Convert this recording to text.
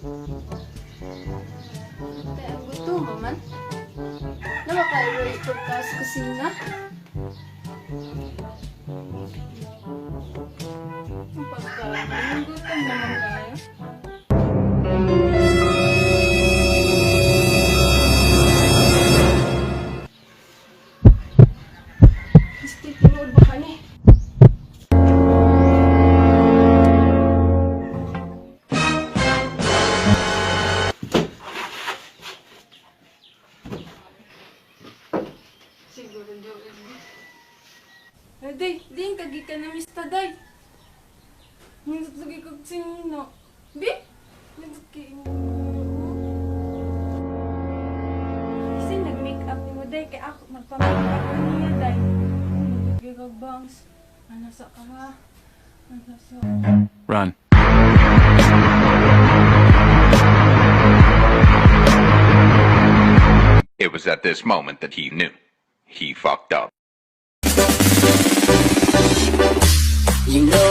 Kaya ang gusto mo man. Nawa kayo ito ka sa kusina. Ang pagkain. Ang gutom naman tayo. Gusto tinuod ba ka ni? Siguro daw day, di yung kagikan na mista day. Nindot lagi kag sino. Bi? Nindot kay inyo. Kasi nag-make up ni mo day, kay ako magpa-make up niya day. Nindot kay kag bangs. Anasa ka ha? Anasa. Run. It was at this moment that he knew. He fucked up. You know